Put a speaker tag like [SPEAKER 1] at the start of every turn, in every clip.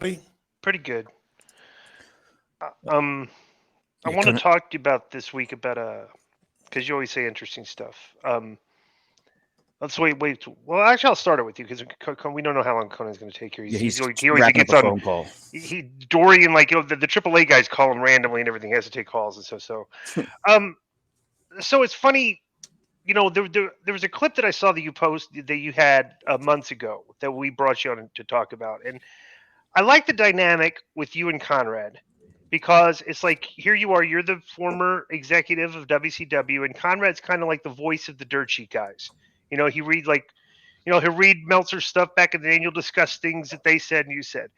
[SPEAKER 1] Pretty good. I want to talk to you about this week about because you always say interesting stuff. Let's wait. Well, actually, I'll start it with you because we don't know how long Conan's going to take here.
[SPEAKER 2] Yeah, he's
[SPEAKER 1] he always
[SPEAKER 2] wrapping up
[SPEAKER 1] gets
[SPEAKER 2] a
[SPEAKER 1] on.
[SPEAKER 2] phone call.
[SPEAKER 1] He Dorian, like the AAA guys call him randomly and everything. He has to take calls and so. Um, so it's funny. There was a clip that I saw that you had months ago that we brought you on to talk about, and I like the dynamic with you and Conrad because it's like here you are, you're the former executive of WCW, and Conrad's kind of like the voice of the dirt sheet guys. He read he'll read Meltzer's stuff back in the day, and you'll discuss things that they said and you said,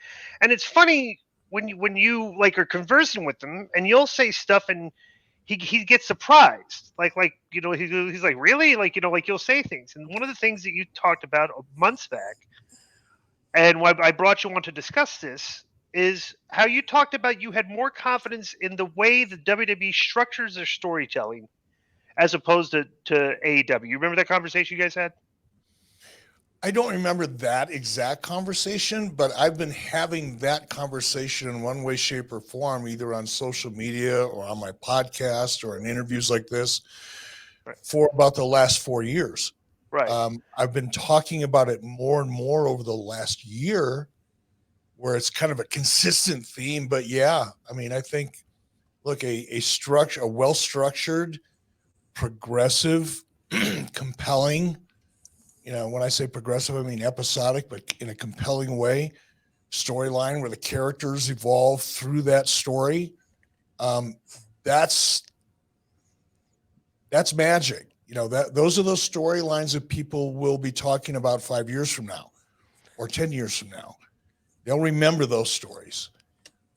[SPEAKER 1] and it's funny when you like are conversing with them, and you'll say stuff and he gets surprised, he's like really like you'll say things, and one of the things that you talked about months back and why I brought you on to discuss this is how you talked about you had more confidence in the way the WWE structures their storytelling as opposed to AEW. You remember that conversation you guys had?
[SPEAKER 3] I don't remember that exact conversation, but I've been having that conversation in one way, shape, or form, either on social media or on my podcast or in interviews like this
[SPEAKER 1] Right.
[SPEAKER 3] for about the last 4 years.
[SPEAKER 1] Right.
[SPEAKER 3] I've been talking about it more and more over the last year, where it's kind of a consistent theme. But yeah, I mean, I think, look, a well-structured, progressive, compelling, when I say progressive, I mean episodic, but in a compelling way, storyline where the characters evolve through that story. That's magic. Those are those storylines that people will be talking about 5 years from now or 10 years from now. They'll remember those stories.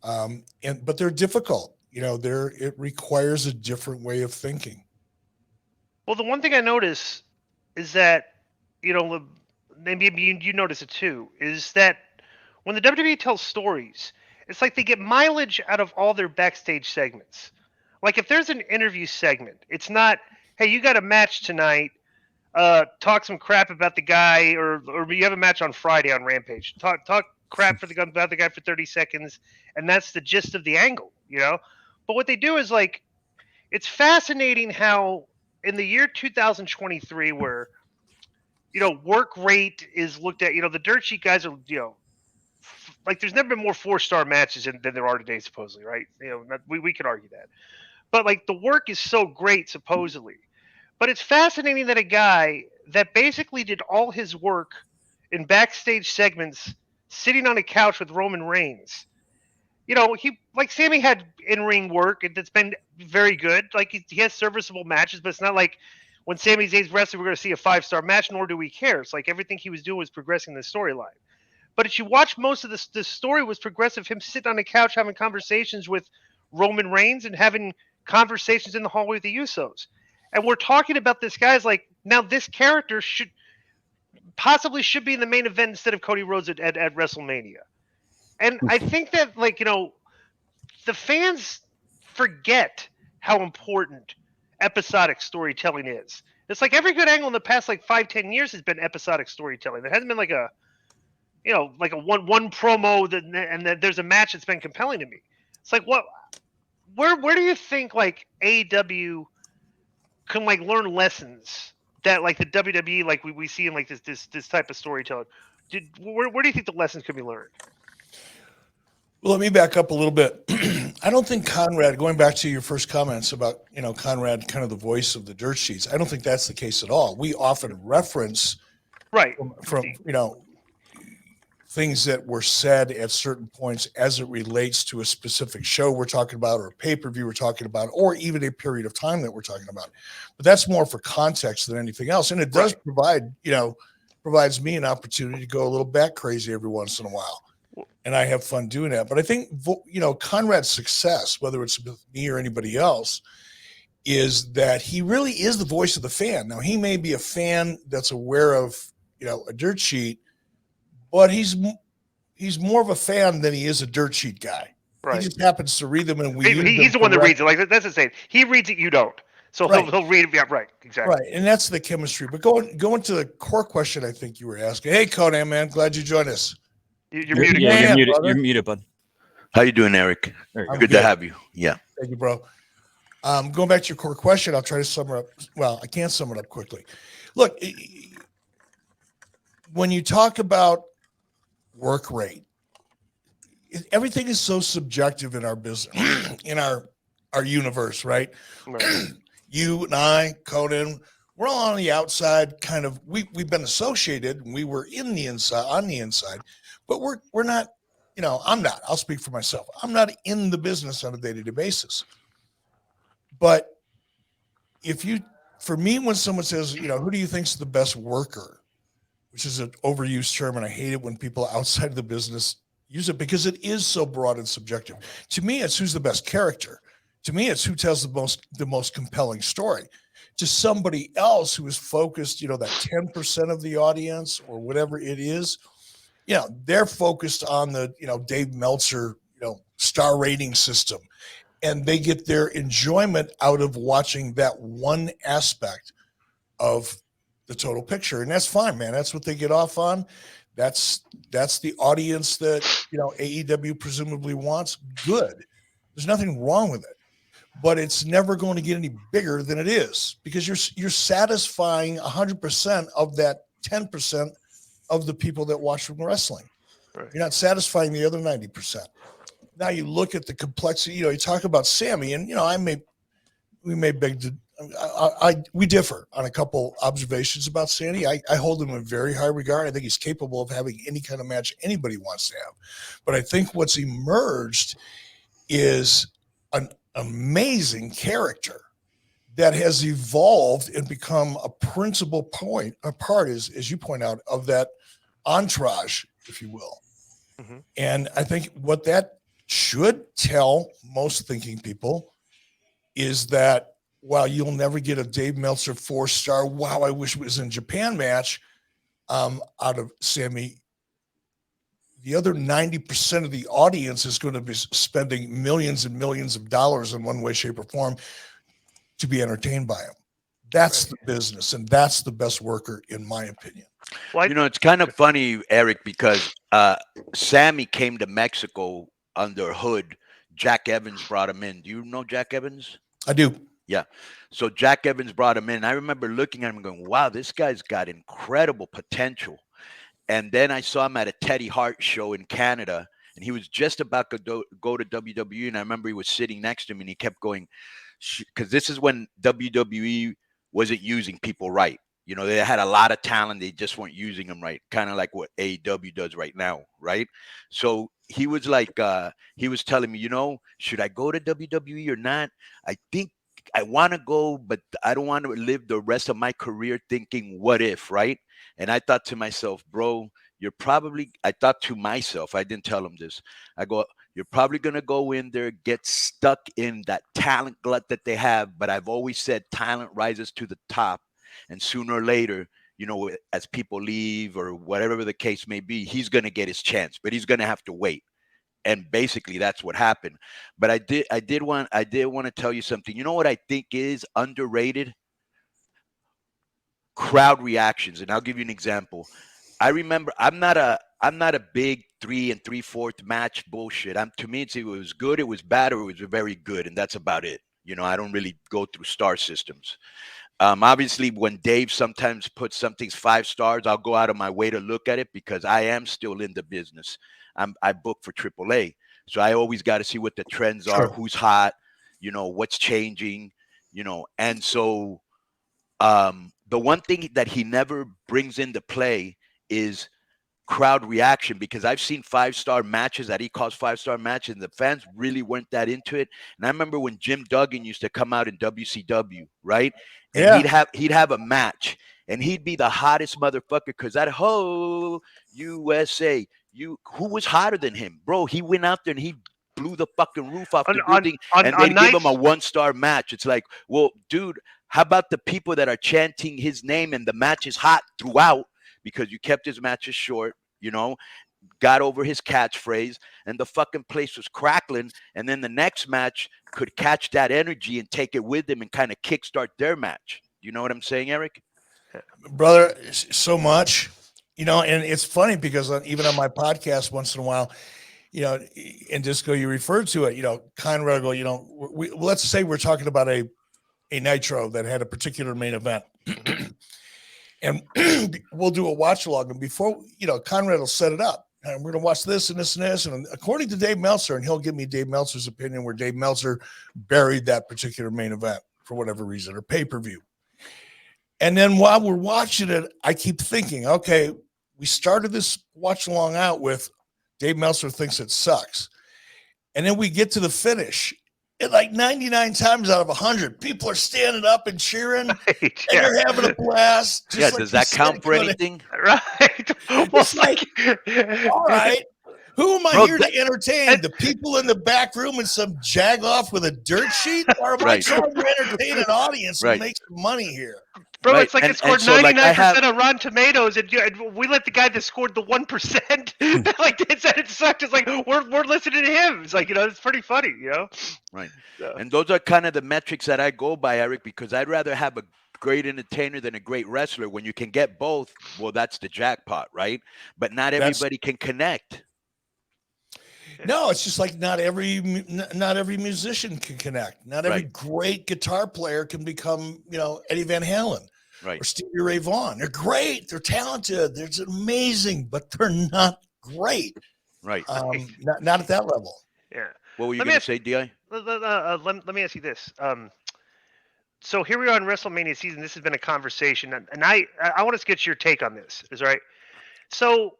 [SPEAKER 3] But they're difficult. It requires a different way of thinking.
[SPEAKER 1] Well, the one thing I notice is that, maybe you notice it too, is that when the WWE tells stories, it's like they get mileage out of all their backstage segments. Like if there's an interview segment, it's not, hey, you got a match tonight, talk some crap about the guy, or you have a match on Friday on Rampage. Talk crap about the guy for 30 seconds, and that's the gist of the angle, But what they do is like, it's fascinating how in the year 2023, where work rate is looked at, the dirt sheet guys are, like there's never been more 4-star matches than there are today, supposedly, right? We could argue that, but like the work is so great, supposedly. But it's fascinating that a guy that basically did all his work in backstage segments, sitting on a couch with Roman Reigns, he like Sami had in-ring work and it's been very good. Like he has serviceable matches, but it's not like when Sami Zayn's wrestling, we're going to see a 5-star match, nor do we care. It's like everything he was doing was progressing the storyline. But if you watch most of this story was progressive, him sitting on the couch having conversations with Roman Reigns and having conversations in the hallway with the Usos. And we're talking about this guy's like, now this character should be in the main event instead of Cody Rhodes at WrestleMania. And I think that, like, the fans forget how important episodic storytelling is. It's like every good angle in the past, like 5-10 years has been episodic storytelling. There hasn't been like a one promo and then there's a match that's been compelling to me. It's like, where do you think like AEW can like learn lessons that like the WWE like we see in like this type of storytelling? Where do you think the lessons could be learned?
[SPEAKER 3] Well, let me back up a little bit. I don't think Conrad, going back to your first comments about, Conrad, kind of the voice of the dirt sheets, I don't think that's the case at all. We often reference from things that were said at certain points as it relates to a specific show we're talking about, or a pay-per-view we're talking about, or even a period of time that we're talking about. But that's more for context than anything else. And it does provides me an opportunity to go a little bat crazy every once in a while. And I have fun doing that. But I think, Conrad's success, whether it's with me or anybody else, is that he really is the voice of the fan. Now, he may be a fan that's aware of, a dirt sheet, but he's more of a fan than he is a dirt sheet guy. Right. He just happens to read them, and
[SPEAKER 1] he's the one that reads it. Like that's the same. He reads it, you don't. So he'll read it. Yeah, right. Exactly.
[SPEAKER 3] Right, and that's the chemistry. But going to the core question, I think you were asking. Hey, Konnan, man, glad you joined us.
[SPEAKER 1] You're muted.
[SPEAKER 2] Yeah,
[SPEAKER 3] Man,
[SPEAKER 2] you're muted.
[SPEAKER 3] brother.
[SPEAKER 2] You're muted, bud.
[SPEAKER 4] How you doing, Eric?
[SPEAKER 2] There you
[SPEAKER 3] I'm
[SPEAKER 2] go.
[SPEAKER 4] Good
[SPEAKER 3] good.
[SPEAKER 4] to have you. Yeah.
[SPEAKER 3] Thank you, bro. Going back to your core question, I'll try to sum it up. Well, I can't sum it up quickly. Look, when you talk about work rate, everything is so subjective in our business, in our universe, right?
[SPEAKER 1] Right.
[SPEAKER 3] You and I, Konnan, we're all on the outside. Kind of, we've been associated, and we were in the inside, on the inside, but we're not. You know, I'm not. I'll speak for myself. I'm not in the business on a day-to-day basis. But for me, when someone says, you know, who do you think's the best worker, which is an overused term, and I hate it when people outside of the business use it because it is so broad and subjective. To me, it's who's the best character. To me, it's who tells the most compelling story. To somebody else who is focused, you know, that 10% of the audience or whatever it is, you know, they're focused on the, you know, Dave Meltzer, you know, star rating system. And they get their enjoyment out of watching that one aspect of the total picture. And that's fine, man. That's what they get off on. That's the audience that, you know, AEW presumably wants. Good. There's nothing wrong with it. But it's never going to get any bigger than it is because you're satisfying 100% of that 10% of the people that watch wrestling.
[SPEAKER 1] Right.
[SPEAKER 3] You're not satisfying the other 90%. Now you look at the complexity, you know, you talk about Sami, and, you know, we differ on a couple observations about Sami. I hold him in very high regard. I think he's capable of having any kind of match anybody wants to have. But I think what's emerged is an amazing character that has evolved and become a principal part, as you point out, of that entourage, if you will.
[SPEAKER 1] Mm-hmm.
[SPEAKER 3] And I think what that should tell most thinking people is that while you'll never get a Dave Meltzer 4-star, wow, I wish it was in Japan match out of Sami, the other 90% of the audience is going to be spending millions and millions of dollars in one way, shape, or form to be entertained by him. That's the business, and that's the best worker, in my opinion.
[SPEAKER 1] Well,
[SPEAKER 4] You know, it's kind of funny, Eric, because Sami came to Mexico under Hood. Jack Evans brought him in. Do you know Jack Evans?
[SPEAKER 3] I do.
[SPEAKER 4] Yeah. So Jack Evans brought him in. I remember looking at him and going, wow, this guy's got incredible potential. And then I saw him at a Teddy Hart show in Canada, and he was just about to go to WWE. And I remember he was sitting next to him, and he kept going, because this is when WWE wasn't using people right. You know, they had a lot of talent. They just weren't using them right, kind of like what AEW does right now, right? So he was like, he was telling me, you know, should I go to WWE or not? I think I want to go, but I don't want to live the rest of my career thinking, what if, right? And I thought to myself, bro, I thought to myself, I didn't tell him this. I go, you're probably going to go in there, get stuck in that talent glut that they have. But I've always said talent rises to the top. And sooner or later, you know, as people leave or whatever the case may be, he's going to get his chance, but he's going to have to wait. And basically that's what happened. But I did want to tell you something. You know what I think is underrated? Crowd reactions. And I'll give you an example. I remember I'm not a big 3 3/4 match bullshit. To me, it was good, it was bad, or it was very good, and that's about it. You know, I don't really go through star systems. Obviously, when Dave sometimes puts something's 5 stars, I'll go out of my way to look at it because I am still in the business. I book for AAA, so I always got to see what the trends are, who's hot, you know, what's changing, you know. And so, the one thing that he never brings into play is crowd reaction, because I've seen 5-star matches that he calls 5-star matches, and the fans really weren't that into it. And I remember when Jim Duggan used to come out in WCW, right? And
[SPEAKER 3] Yeah.
[SPEAKER 4] he'd have a match, and he'd be the hottest motherfucker because that ho USA, who was hotter than him, bro? He went out there and he blew the fucking roof off the building, and they'd give him a 1-star match. It's like, well, dude, how about the people that are chanting his name and the match is hot throughout? Because you kept his matches short, you know, got over his catchphrase, and the fucking place was crackling. And then the next match could catch that energy and take it with them and kind of kickstart their match. You know what I'm saying, Eric?
[SPEAKER 3] Brother, so much. And it's funny because even on my podcast, once in a while, in Disco, you referred to it, Conrad will go, let's say we're talking about a Nitro that had a particular main event. And we'll do a watch along. And before, Conrad will set it up. And we're going to watch this and this and this. And according to Dave Meltzer, and he'll give me Dave Meltzer's opinion, where Dave Meltzer buried that particular main event for whatever reason, or pay-per-view. And then while we're watching it, I keep thinking, okay, we started this watch along out with Dave Meltzer thinks it sucks. And then we get to the finish. And like 99 times out of 100, people are standing up and cheering, and you're having a blast.
[SPEAKER 4] Does that count for anything?
[SPEAKER 1] Right. Well,
[SPEAKER 3] It's like, all right, who am I here to entertain? The people in the back room and some jagoff with a dirt sheet? Or am I trying to entertain an audience and make some money here?
[SPEAKER 1] Bro, it's like it scored 99% on Rotten Tomatoes, and we let the guy that scored the 1% like it said it sucked. It's like we're listening to him. It's like it's pretty funny,
[SPEAKER 4] Right. So. And those are kind of the metrics that I go by, Eric, because I'd rather have a great entertainer than a great wrestler. When you can get both, well, that's the jackpot, right? But not everybody can connect.
[SPEAKER 3] No, it's just like not every musician can connect. Not every great guitar player can become, Eddie Van Halen.
[SPEAKER 4] Right.
[SPEAKER 3] Or Stevie Ray Vaughan. They're great. They're talented. They're amazing, but they're not great.
[SPEAKER 4] Right.
[SPEAKER 3] Not at that level.
[SPEAKER 1] Yeah.
[SPEAKER 4] What were you going to say, Di?
[SPEAKER 1] Let me ask you this. So here we are in WrestleMania season. This has been a conversation, and I want to get your take on this. Is right. So,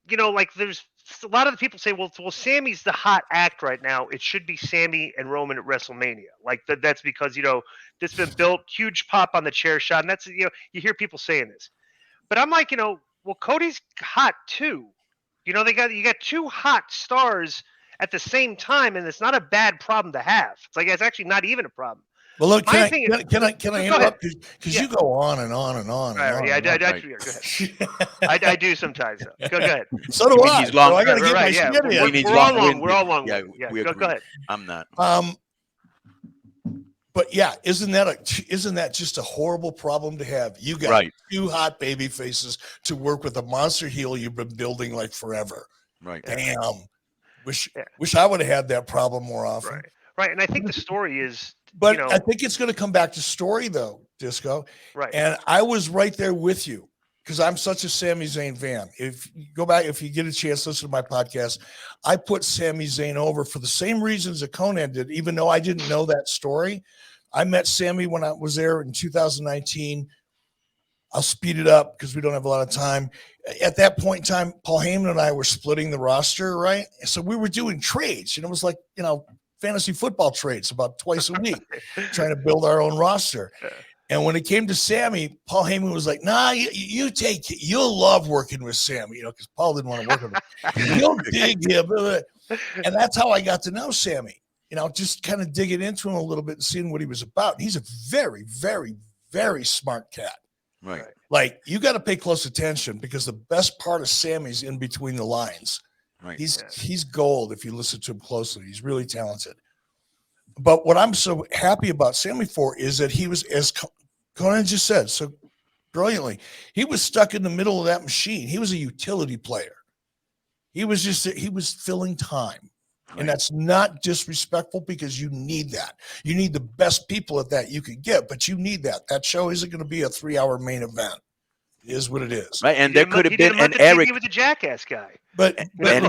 [SPEAKER 1] there's a lot of the people say, well, Sammy's the hot act right now. It should be Sami and Roman at WrestleMania. Like that's because this has been built, huge pop on the chair shot, and that's you hear people saying this. But I'm like, well, Cody's hot too. You got two hot stars at the same time, and it's not a bad problem to have. It's actually not even a problem.
[SPEAKER 3] Well, look, can I interrupt? Because you go on and on and on.
[SPEAKER 1] I do sometimes. Go ahead.
[SPEAKER 3] So do I. So I got to get my shit in.
[SPEAKER 1] We're all long.
[SPEAKER 4] Yeah,
[SPEAKER 1] go ahead.
[SPEAKER 4] I'm not.
[SPEAKER 3] But yeah, isn't that just a horrible problem to have? You got two hot baby faces to work with a monster heel you've been building like forever.
[SPEAKER 4] Right.
[SPEAKER 3] Damn. Wish I would have had that problem more often.
[SPEAKER 1] Right. And I think the story is.
[SPEAKER 3] But I think it's going to come back to story, though, Disco.
[SPEAKER 1] Right.
[SPEAKER 3] And I was right there with you because I'm such a Sami Zayn fan. If you go back, if you get a chance to listen to my podcast, I put Sami Zayn over for the same reasons that Konnan did, even though I didn't know that story. I met Sami when I was there in 2019. I'll speed it up because we don't have a lot of time. At that point in time, Paul Heyman and I were splitting the roster, right? So we were doing trades, and it was like, fantasy football trades about twice a week, trying to build our own roster. And when it came to Sami, Paul Heyman was like, nah, you take it. You'll love working with Sami, because Paul didn't want to work with him. You'll dig him. And that's how I got to know Sami, just kind of digging into him a little bit and seeing what he was about. And he's a very, very, very smart cat.
[SPEAKER 4] Right.
[SPEAKER 3] Like, you got to pay close attention because the best part of Sami's in between the lines.
[SPEAKER 4] Right.
[SPEAKER 3] He's gold if you listen to him closely. He's really talented. But what I'm so happy about Sami for is that he was, as Konnan just said so brilliantly, he was stuck in the middle of that machine. He was a utility player. He was filling time. Right. And that's not disrespectful because you need that. You need the best people at that you could get, but you need that. That show isn't going to be a 3-hour main event. It is what it is.
[SPEAKER 4] Right. And there could have been an Eric
[SPEAKER 1] with the jackass guy.
[SPEAKER 3] But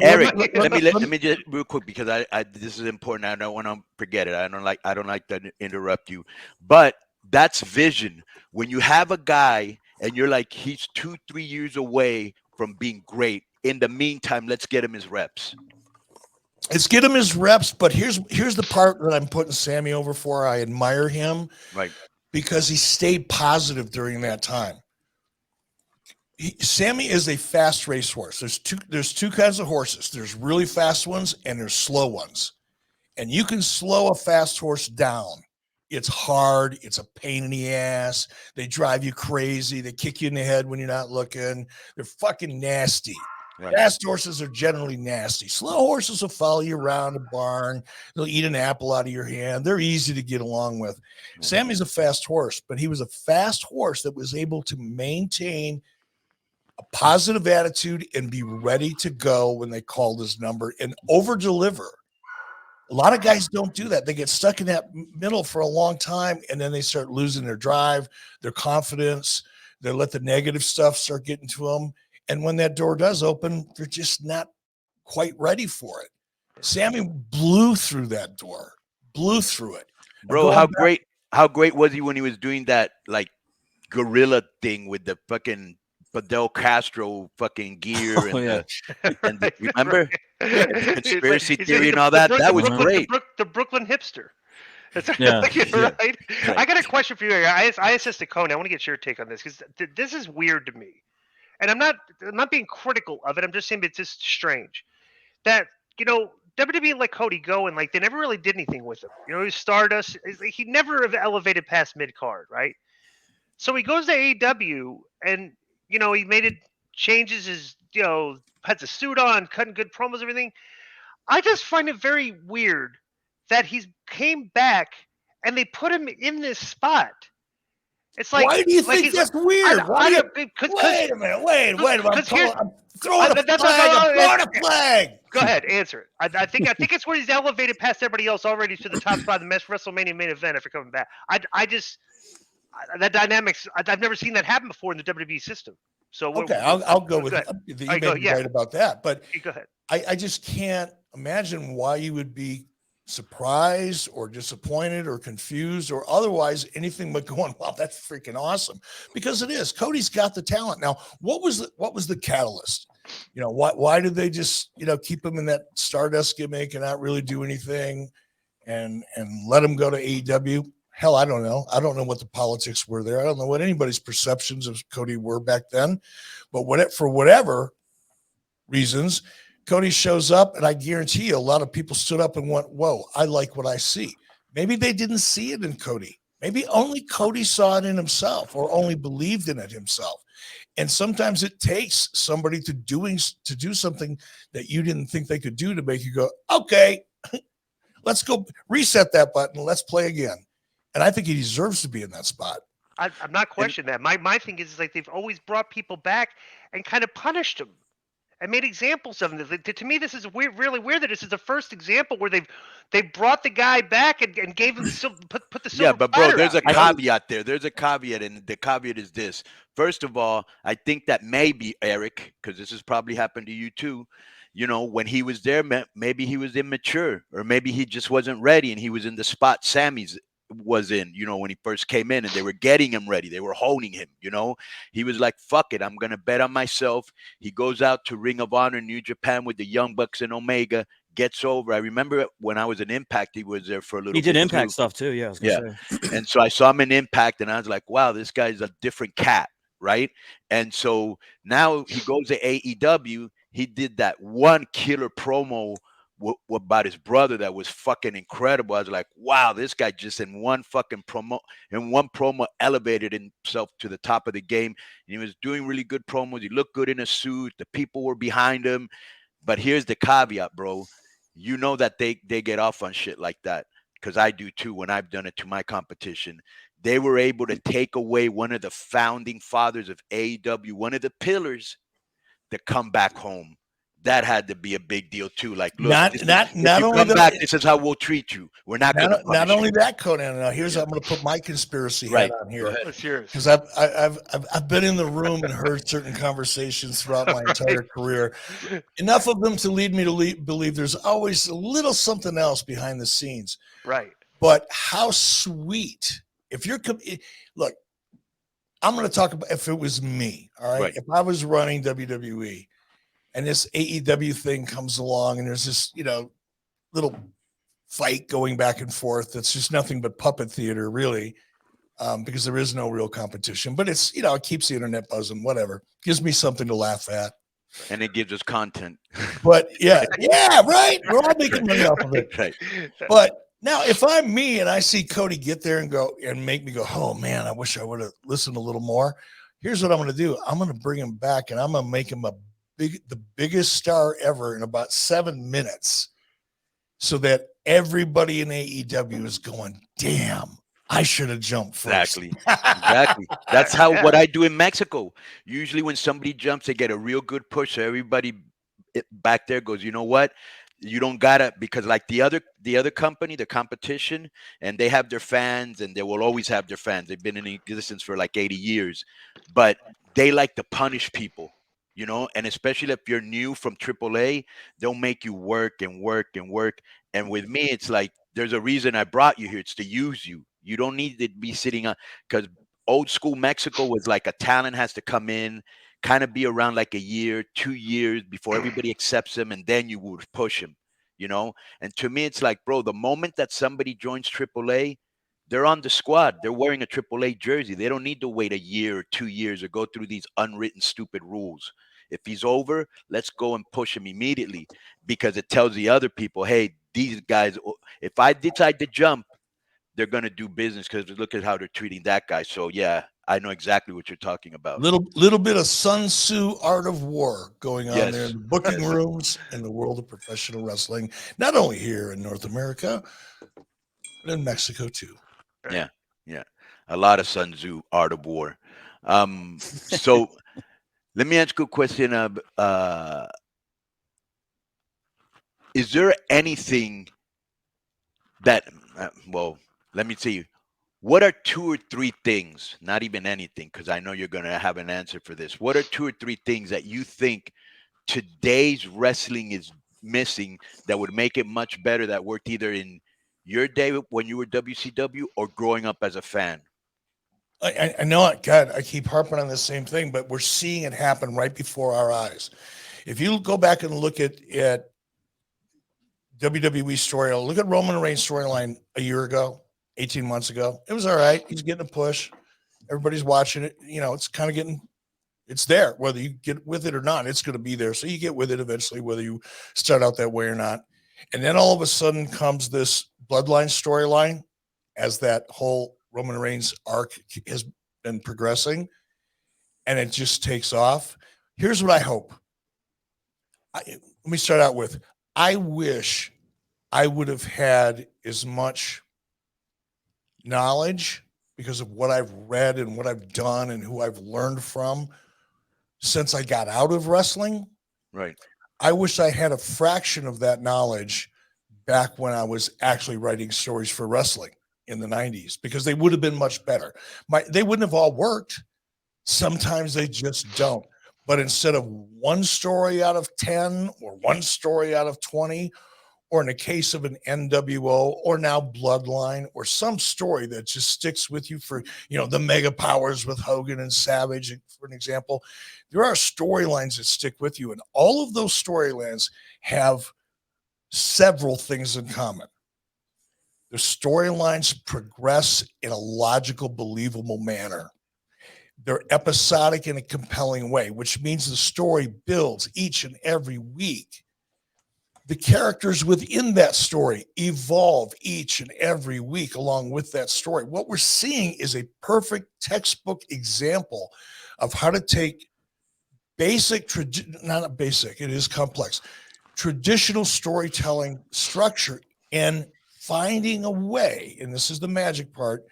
[SPEAKER 4] Eric, let me just real quick because I this is important. I don't want to forget it. I don't like to interrupt you. But that's vision. When you have a guy and you're like, he's 2-3 years away from being great. In the meantime, let's get him his reps.
[SPEAKER 3] Let's get him his reps. But here's the part that I'm putting Sami over for. I admire him,
[SPEAKER 4] right,
[SPEAKER 3] because he stayed positive during that time. Sami is a fast racehorse. There's two kinds of horses. There's really fast ones and there's slow ones. And you can slow a fast horse down. It's hard. It's a pain in the ass. They drive you crazy. They kick you in the head when you're not looking. They're fucking nasty. Right. Fast horses are generally nasty. Slow horses will follow you around the barn. They'll eat an apple out of your hand. They're easy to get along with. Mm-hmm. Sami's a fast horse, but he was a fast horse that was able to maintain a positive attitude and be ready to go when they called his number and over deliver. A lot of guys don't do that. They get stuck in that middle for a long time, and then they start losing their drive, their confidence. They let the negative stuff start getting to them. And when that door does open, they're just not quite ready for it. Sami blew through that door, blew through it.
[SPEAKER 4] Bro, how great was he when he was doing that like gorilla thing with the fucking Fidel Castro fucking gear and the, remember the conspiracy theory and all that? That was great.
[SPEAKER 1] The Brooklyn hipster.
[SPEAKER 2] Yeah.
[SPEAKER 1] Right? I got a question for you. I asked to Konnan. I want to get your take on this because this is weird to me, and I'm not being critical of it. I'm just saying it's just strange that WWE let Cody go and like they never really did anything with him. He was Stardust. He never elevated past mid card, right? So he goes to AEW and he made it changes his has a suit on, cutting good promos, everything. I just find it very weird that he came back and they put him in this spot. It's like,
[SPEAKER 3] why do you think that's weird? Wait a minute. I'm throwing a flag.
[SPEAKER 1] Go ahead, answer it. I think it's where he's elevated past everybody else already to the top spot of the WrestleMania main event after coming back. That dynamics. I've never seen that happen before in the WWE system. So
[SPEAKER 3] okay, I'll go with it. You may be right about that, but
[SPEAKER 1] go ahead.
[SPEAKER 3] I just can't imagine why you would be surprised or disappointed or confused or otherwise anything but going, wow, that's freaking awesome, because it is. Cody's got the talent. Now, what was the catalyst? Why did they just keep him in that Stardust gimmick and not really do anything and let him go to AEW? Hell, I don't know. I don't know what the politics were there. I don't know what anybody's perceptions of Cody were back then. But for whatever reasons, Cody shows up, and I guarantee you a lot of people stood up and went, whoa, I like what I see. Maybe they didn't see it in Cody. Maybe only Cody saw it in himself or only believed in it himself. And sometimes it takes somebody to do something that you didn't think they could do to make you go, okay, let's go reset that button. Let's play again. And I think he deserves to be in that spot.
[SPEAKER 1] I'm not questioning that. My thing is like they've always brought people back and kind of punished them and made examples of them. To me, this is really weird that this is the first example where they brought the guy back and gave him put the silver.
[SPEAKER 4] Yeah, but bro, there's a caveat there. There's a caveat, and the caveat is this. First of all, I think that maybe Eric, because this has probably happened to you too. When he was there, maybe he was immature, or maybe he just wasn't ready, and he was in the spot Sammy's was in, when he first came in, and they were getting him ready. They were honing him, He was like, fuck it, I'm going to bet on myself. He goes out to Ring of Honor, New Japan with the Young Bucks and Omega, gets over. I remember when I was in Impact, he was there for a little bit.
[SPEAKER 2] He did Impact stuff too, yeah.
[SPEAKER 4] And so I saw him in Impact, and I was like, wow, this guy's a different cat, right? And so now he goes to AEW. He did that one killer promo about his brother that was fucking incredible. I was like, wow, this guy just in one promo elevated himself to the top of the game. And he was doing really good promos. He looked good in a suit. The people were behind him. But here's the caveat, bro. That they get off on shit like that, because I do too when I've done it to my competition. They were able to take away one of the founding fathers of AEW, one of the pillars, to come back home. That had to be a big deal too. Like, look, not only that, this is how we'll treat you. We're not going to.
[SPEAKER 3] Not only that, Konnan. Now, I'm going to put my conspiracy hat on here, because I've been in the room and heard certain conversations throughout my entire career. Enough of them to lead me to believe there's always a little something else behind the scenes.
[SPEAKER 1] Right.
[SPEAKER 3] But how sweet if you're look. I'm going to talk about if it was me. All right. If I was running WWE. And this AEW thing comes along, and there's this, little fight going back and forth. That's just nothing but puppet theater, really, because there is no real competition. But it's, it keeps the internet buzzing, whatever. Gives me something to laugh at.
[SPEAKER 4] And it gives us content.
[SPEAKER 3] But, yeah, right? We're all making money off of it.
[SPEAKER 4] Right.
[SPEAKER 3] But now, if I'm me and I see Cody get there and make me go, oh, man, I wish I would have listened a little more. Here's what I'm going to do. I'm going to bring him back, and I'm going to make him the biggest star ever in about 7 minutes, so that everybody in AEW is going, damn, I should have jumped first.
[SPEAKER 4] Exactly. That's how what I do in Mexico. Usually when somebody jumps, they get a real good push. So everybody back there goes, you know what? You don't gotta, because like the other company, the competition, and they have their fans, and they will always have their fans. They've been in existence for like 80 years, but they like to punish people, and especially if you're new from AAA, they'll make you work and work and work. And with me, it's like there's a reason I brought you here. It's to use you. You don't need to be sitting on, because old school Mexico was like a talent has to come in, kind of be around like a year, 2 years before everybody accepts him, and then you would push him. And to me, it's like, bro, the moment that somebody joins AAA, they're on the squad. They're wearing a AAA jersey. They don't need to wait a year or 2 years or go through these unwritten stupid rules. If he's over, let's go and push him immediately, because it tells the other people, hey, these guys, if I decide to jump, they're going to do business, because look at how they're treating that guy. So yeah, I know exactly what you're talking about.
[SPEAKER 3] Little bit of Sun Tzu art of war going on
[SPEAKER 4] Yes.
[SPEAKER 3] there in the booking rooms in the world of professional wrestling, not only here in North America, but in Mexico too.
[SPEAKER 4] Yeah. A lot of Sun Tzu art of war. So let me ask you a question. Is there anything that, let me see. What are 2 or 3 things, not even anything, because I know you're going to have an answer for this. What are 2 or 3 things that you think today's wrestling is missing that would make it much better, that worked either in your day when you were WCW or growing up as a fan?
[SPEAKER 3] I know it. God, I keep harping on the same thing, but we're seeing it happen right before our eyes. If you go back and look at WWE storyline, look at Roman Reigns' storyline a year ago, 18 months ago. It was all right. He's getting a push. Everybody's watching it. It's kind of it's there. Whether you get with it or not, it's going to be there. So you get with it eventually, whether you start out that way or not. And then all of a sudden comes this bloodline storyline as that whole Roman Reigns arc has been progressing, and it just takes off. Here's what I hope. Let me start out with, I wish I would have had as much knowledge, because of what I've read and what I've done and who I've learned from since I got out of wrestling.
[SPEAKER 4] Right.
[SPEAKER 3] I wish I had a fraction of that knowledge back when I was actually writing stories for wrestling in the 90s, because they would have been much better. They wouldn't have all worked. Sometimes they just don't. But instead of one story out of 10 or one story out of 20, or in the case of an NWO or now Bloodline, or some story that just sticks with you for, the mega powers with Hogan and Savage, for an example, there are storylines that stick with you. And all of those storylines have several things in common. The storylines progress in a logical, believable manner. They're episodic in a compelling way, which means the story builds each and every week. The characters within that story evolve each and every week along with that story. What we're seeing is a perfect textbook example of how to take not basic, it is complex, traditional storytelling structure, and finding a way, and this is the magic part,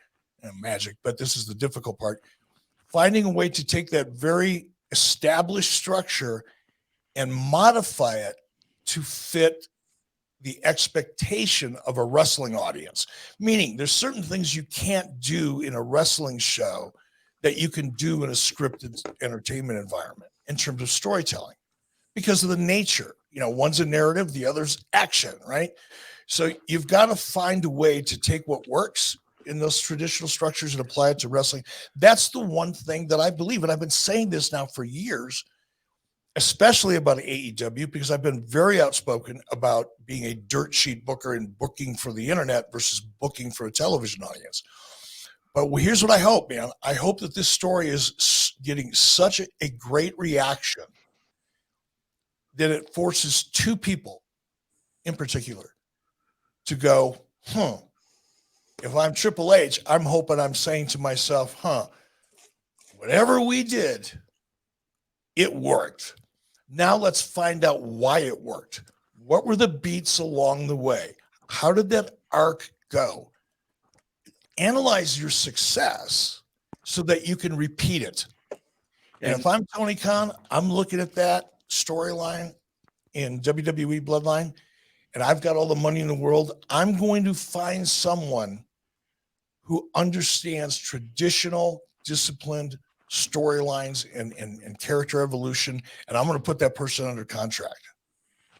[SPEAKER 3] but this is the difficult part, finding a way to take that very established structure and modify it to fit the expectation of a wrestling audience. Meaning there's certain things you can't do in a wrestling show that you can do in a scripted entertainment environment in terms of storytelling, because of the nature. One's a narrative, the other's action, right? So you've got to find a way to take what works in those traditional structures and apply it to wrestling. That's the one thing that I believe, and I've been saying this now for years, especially about AEW, because I've been very outspoken about being a dirt sheet booker and booking for the internet versus booking for a television audience. But here's what I hope, man. I hope that this story is getting such a great reaction that it forces 2 people in particular to go, if I'm Triple H, I'm hoping I'm saying to myself, whatever we did, it worked. Now let's find out why it worked. What were the beats along the way? How did that arc go? analyze your success so that you can repeat it. And
[SPEAKER 4] And-
[SPEAKER 3] if I'm Tony Khan, I'm looking at that storyline in WWE Bloodline, and I've got all the money in the world. I'm going to find someone who understands traditional, disciplined storylines and character evolution, and I'm going to put that person under contract.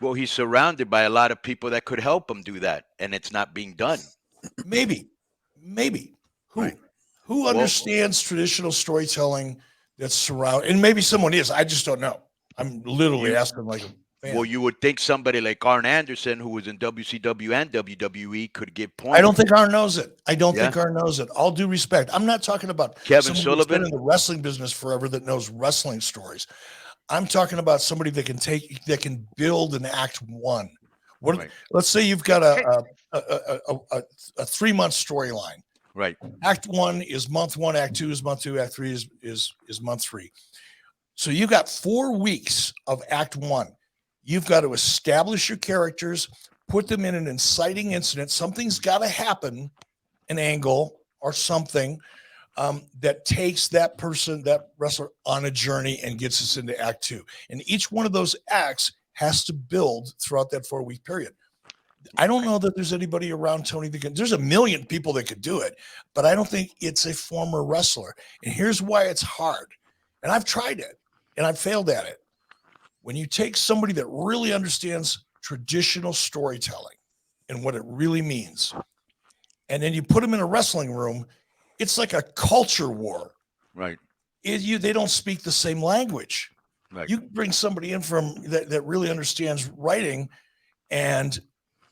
[SPEAKER 4] Well, he's surrounded by a lot of people that could help him do that, and it's not being done.
[SPEAKER 3] Maybe who
[SPEAKER 4] Right.
[SPEAKER 3] who understands traditional storytelling that's surround, and maybe someone is. I just don't know. I'm literally asking like a fan.
[SPEAKER 4] Well, you would think somebody like Arn Anderson, who was in WCW and WWE, could give points.
[SPEAKER 3] I don't think Arn knows it. I don't
[SPEAKER 4] Yeah.
[SPEAKER 3] think Arn knows it. All due respect. I'm not talking about
[SPEAKER 4] Kevin
[SPEAKER 3] someone who's been
[SPEAKER 4] Sullivan?
[SPEAKER 3] in the wrestling business forever that knows wrestling stories. I'm talking about somebody that can build an act one. What?
[SPEAKER 4] Right.
[SPEAKER 3] Let's say you've got a 3-month storyline.
[SPEAKER 4] Right.
[SPEAKER 3] Act one is month one. Act two is month two. Act three is month three. So you've got 4 weeks of act one. You've got to establish your characters, put them in an inciting incident. Something's got to happen, an angle or something that takes that person, that wrestler, on a journey and gets us into act two. And each one of those acts has to build throughout that 4-week period. I don't know that there's anybody around Tony that can. There's a million people that could do it, but I don't think it's a former wrestler. And here's why it's hard. And I've tried it and I've failed at it. When you take somebody that really understands traditional storytelling and what it really means, and then you put them in a wrestling room, it's like a culture war.
[SPEAKER 4] Right.
[SPEAKER 3] They don't speak the same language.
[SPEAKER 4] Right.
[SPEAKER 3] You bring somebody in from that really understands writing and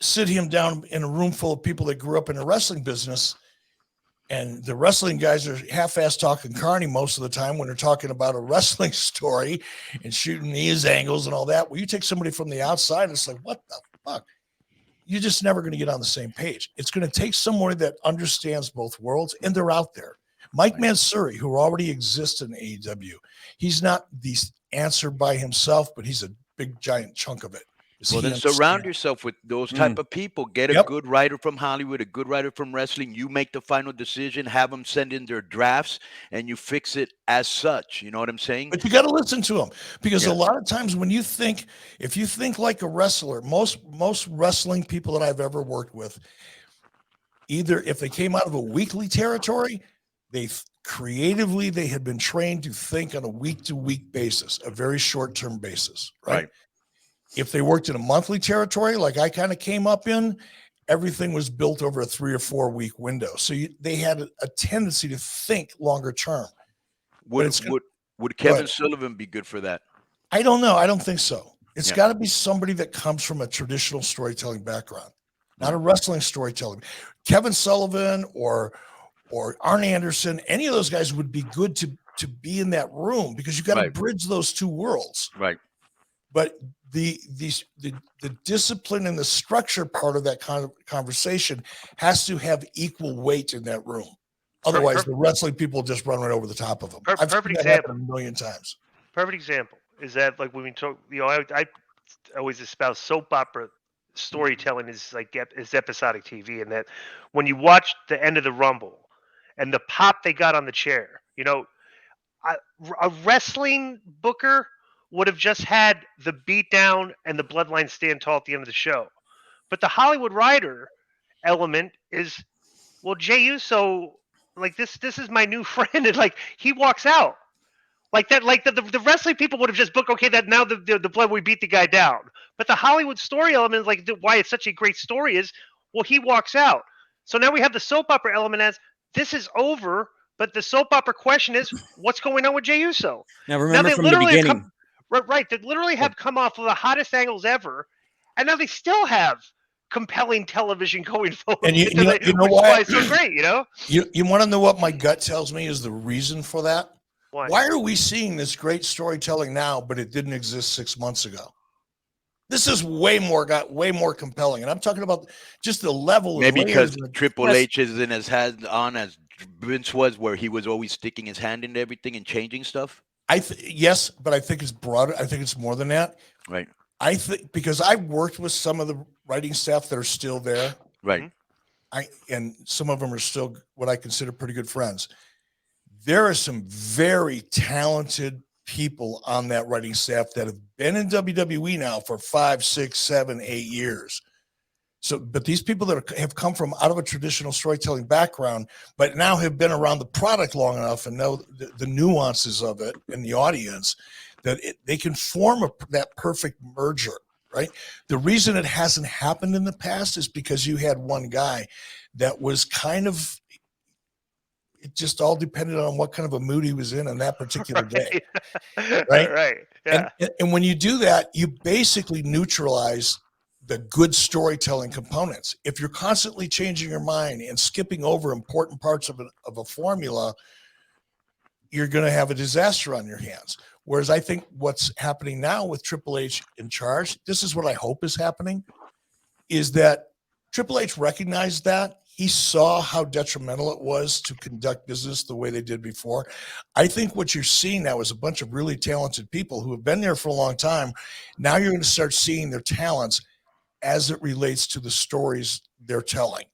[SPEAKER 3] sit him down in a room full of people that grew up in the wrestling business, and the wrestling guys are half-ass talking carny most of the time when they're talking about a wrestling story and shooting these angles and all that. Well, you take somebody from the outside, it's like, what the fuck? You're just never going to get on the same page. It's going to take somebody that understands both worlds, and they're out there. Mike Mansouri, who already exists in AEW, he's not the answer by himself, but he's a big, giant chunk of it.
[SPEAKER 4] Well, then surround yourself with those type of people. Get a good writer from Hollywood, a good writer from wrestling. You make the final decision, have them send in their drafts, and you fix it as such. You know what I'm saying?
[SPEAKER 3] But you got to listen to them, because a lot of times when if you think like a wrestler, most wrestling people that I've ever worked with, either if they came out of a weekly territory, they had been trained to think on a week-to-week basis, a very short-term basis, right? If they worked in a monthly territory, like I kind of came up in, everything was built over a 3 or 4 week window. So they had a tendency to think longer term.
[SPEAKER 4] Would Kevin Sullivan be good for that?
[SPEAKER 3] I don't know. I don't think so. It's got to be somebody that comes from a traditional storytelling background, not a wrestling storytelling. Kevin Sullivan or Arn Anderson, any of those guys would be good to be in that room, because you got to bridge those two worlds.
[SPEAKER 4] Right.
[SPEAKER 3] But the discipline and the structure part of that kind of conversation has to have equal weight in that room. Otherwise, the wrestling people just run right over the top of them. I've seen that happen a million times.
[SPEAKER 1] Perfect example is that, like, when we talk, I always espouse soap opera storytelling is episodic TV, and that when you watch the end of the Rumble and the pop they got on the chair, a wrestling booker would have just had the beatdown and the bloodline stand tall at the end of the show. But the Hollywood writer element is, well, Jey Uso, like, this is my new friend, and like he walks out. Like that, like the wrestling people would have just booked, okay, that now the blood, we beat the guy down. But the Hollywood story element is like why it's such a great story is, well, he walks out. So now we have the soap opera element as this is over, but the soap opera question is, what's going on with Jey Uso?
[SPEAKER 2] Now remember from the beginning.
[SPEAKER 1] Right, they literally have come off of the hottest angles ever, and now they still have compelling television going forward.
[SPEAKER 3] And you know
[SPEAKER 1] why
[SPEAKER 3] why
[SPEAKER 1] it's so great,
[SPEAKER 3] You want to know what my gut tells me is the reason for that?
[SPEAKER 1] Why
[SPEAKER 3] are we seeing this great storytelling now, but it didn't exist 6 months ago? This is way more compelling, and I'm talking about just the level.
[SPEAKER 4] Maybe because
[SPEAKER 3] of
[SPEAKER 4] Triple H isn't as hands on as Vince was, where he was always sticking his hand into everything and changing stuff.
[SPEAKER 3] Yes, but I think it's broader. I think it's more than that.
[SPEAKER 4] Right.
[SPEAKER 3] I think because I've worked with some of the writing staff that are still there.
[SPEAKER 4] Right.
[SPEAKER 3] and some of them are still what I consider pretty good friends. There are some very talented people on that writing staff that have been in WWE now for 5, 6, 7, 8 years. So, but these people that have come from out of a traditional storytelling background, but now have been around the product long enough and know the nuances of it and the audience, that they can form that perfect merger, right? The reason it hasn't happened in the past is because you had one guy that was kind of, it just all depended on what kind of a mood he was in on that particular day, right?
[SPEAKER 1] Right. Yeah.
[SPEAKER 3] And when you do that, you basically neutralize the good storytelling components. If you're constantly changing your mind and skipping over important parts of a formula, you're going to have a disaster on your hands. Whereas I think what's happening now with Triple H in charge, this is what I hope is happening, is that Triple H recognized that. He saw how detrimental it was to conduct business the way they did before. I think what you're seeing now is a bunch of really talented people who have been there for a long time. Now you're going to start seeing their talents as it relates to the stories they're telling.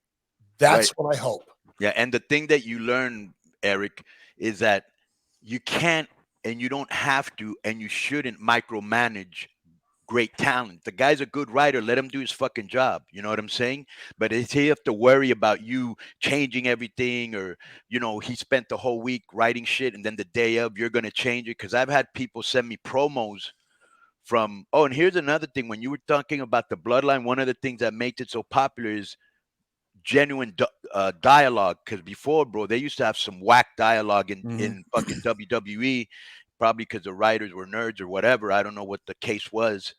[SPEAKER 3] That's
[SPEAKER 4] Right.
[SPEAKER 3] what I hope.
[SPEAKER 4] Yeah, and the thing that you learn, Eric, is that you can't and you don't have to and you shouldn't micromanage great talent. The guy's a good writer. Let him do his fucking job. You know what I'm saying? But if he have to worry about you changing everything, or he spent the whole week writing shit and then the day of you're gonna change it. Because I've had people send me promos from. Oh, and here's another thing. When you were talking about the bloodline, one of the things that makes it so popular is genuine dialogue. Because before, bro, they used to have some whack dialogue in fucking WWE. Probably because the writers were nerds or whatever. I don't know what the case was,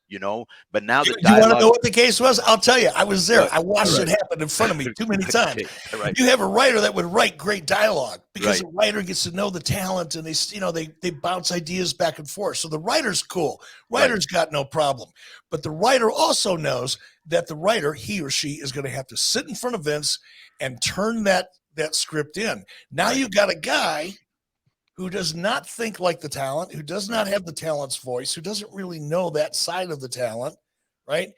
[SPEAKER 4] But now the
[SPEAKER 3] You want to
[SPEAKER 4] dialogue.
[SPEAKER 3] know what the case was? I'll tell you. I was there.
[SPEAKER 4] Right.
[SPEAKER 3] I watched
[SPEAKER 4] Right.
[SPEAKER 3] it happen in front of me too many times.
[SPEAKER 4] Okay. Right.
[SPEAKER 3] You have a writer that would write great dialogue because
[SPEAKER 4] Right.
[SPEAKER 3] the writer gets to know the talent, and they bounce ideas back and forth. So the writer's cool. Writer's got no problem. But the writer also knows that the writer, he or she, is going to have to sit in front of Vince and turn that script in. Now you've got a guy who does not think like the talent, who does not have the talent's voice, who doesn't really know that side of the talent, right,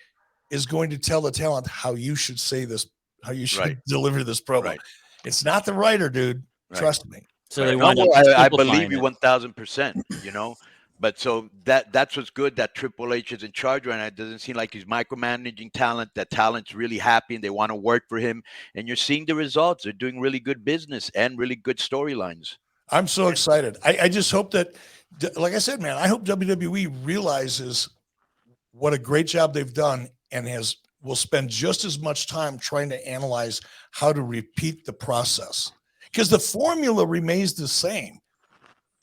[SPEAKER 3] is going to tell the talent how you should say this, how you should deliver this promo.
[SPEAKER 4] Right.
[SPEAKER 3] It's not the writer, dude. Trust me.
[SPEAKER 2] So they
[SPEAKER 4] No,
[SPEAKER 2] wind up
[SPEAKER 4] I
[SPEAKER 2] simplifying
[SPEAKER 4] believe you
[SPEAKER 2] it.
[SPEAKER 4] 1000%, But so that's what's good, that Triple H is in charge right now. It doesn't seem like he's micromanaging talent. That talent's really happy and they want to work for him. And you're seeing the results. They're doing really good business and really good storylines.
[SPEAKER 3] I'm so excited. I just hope that, like I said, man, I hope WWE realizes what a great job they've done and will spend just as much time trying to analyze how to repeat the process, because the formula remains the same.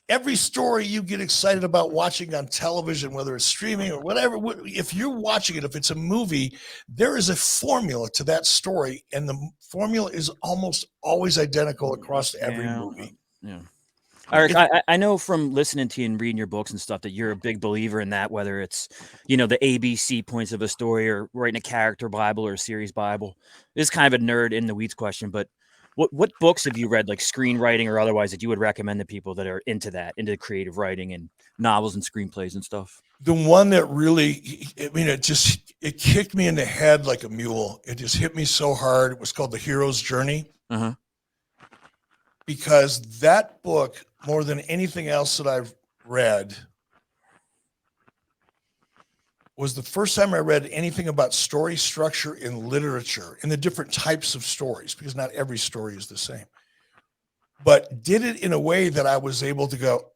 [SPEAKER 3] Every story you get excited about watching on television, whether it's streaming or whatever, if you're watching it, if it's a movie, there is a formula to that story, and the formula is almost always identical across every movie.
[SPEAKER 2] Yeah. Eric, I know from listening to you and reading your books and stuff that you're a big believer in that, whether it's, the ABC points of a story or writing a character Bible or a series Bible. This is kind of a nerd in the weeds question, but what books have you read, like screenwriting or otherwise, that you would recommend to people that are into creative writing and novels and screenplays and stuff?
[SPEAKER 3] The one that really, it kicked me in the head like a mule. It just hit me so hard. It was called The Hero's Journey.
[SPEAKER 2] Uh-huh.
[SPEAKER 3] Because that book, more than anything else that I've read, was the first time I read anything about story structure in literature and the different types of stories, because not every story is the same, but did it in a way that I was able to go,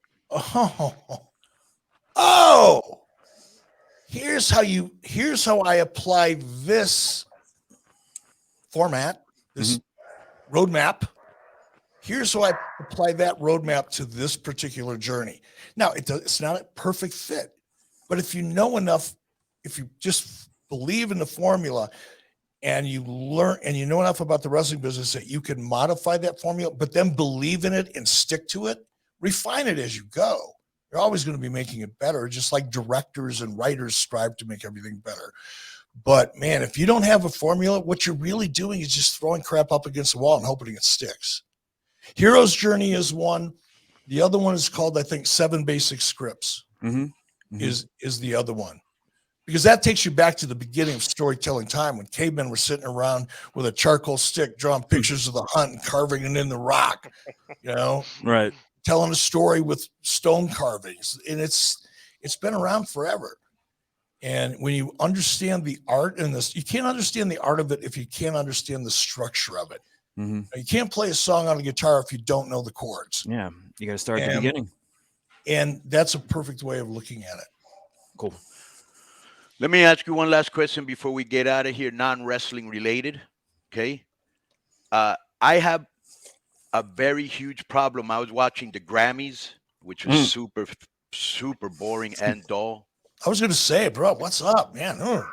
[SPEAKER 3] here's how I apply this format, this roadmap. Here's how I apply that roadmap to this particular journey. Now, it's not a perfect fit, but if you know enough, if you just believe in the formula and you learn and you know enough about the wrestling business that you can modify that formula, but then believe in it and stick to it, refine it as you go. You're always going to be making it better, just like directors and writers strive to make everything better. But man, if you don't have a formula, what you're really doing is just throwing crap up against the wall and hoping it sticks. Hero's Journey is one. The other one is called, I think, 7 Basic Scripts is the other one. because that takes you back to the beginning of storytelling time when cavemen were sitting around with a charcoal stick, drawing pictures of the hunt and carving it in the rock,
[SPEAKER 2] Right.
[SPEAKER 3] telling a story with stone carvings. And it's been around forever. And when you understand the art in this, you can't understand the art of it if you can't understand the structure of it.
[SPEAKER 2] Mm-hmm.
[SPEAKER 3] You can't play a song on a guitar if you don't know the chords.
[SPEAKER 2] Yeah, you got to start at the beginning.
[SPEAKER 3] And that's a perfect way of looking at it.
[SPEAKER 2] Cool.
[SPEAKER 4] Let me ask you one last question before we get out of here, non-wrestling related. Okay. I have a very huge problem. I was watching the Grammys, which was super boring and dull.
[SPEAKER 3] I was going to say, bro, what's up, man?